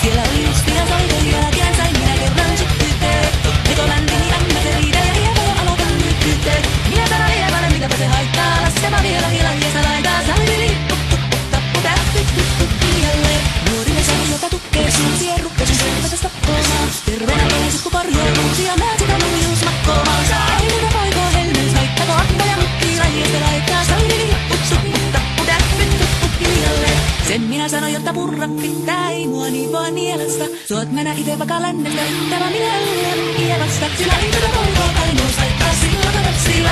Siellä oli justia soitoja jälkeen sain minä kerran sit tytteet. Joko läntini anna se riitä ja hieman aloitan nyt tytteet. Minä sanon hieman mitäpä se haittaa, laskema vielä hilan ja salaitaa. Salvili tappu tähtyt hiljalleen. Nuorille sanoi jota tukkee suunsien rukkasin selvätä stappomaan. Terveenä toiset kun parjoutuusi ja mä sitä nuijuus makkoomaan. Ei mitä poikoo helmeys haittako akka ja mukkii rajista laittaa. Salvili tappu tähtyt hiljalleen. Sen minä sanoin, jotta purra pitää, ei mua niin vaan nielasta. Suot mennä ite vaikka lännestä, ittävä minä olen ievasta. Sillä ei tätä poikoo ainoa saittaa, sillä katot sillä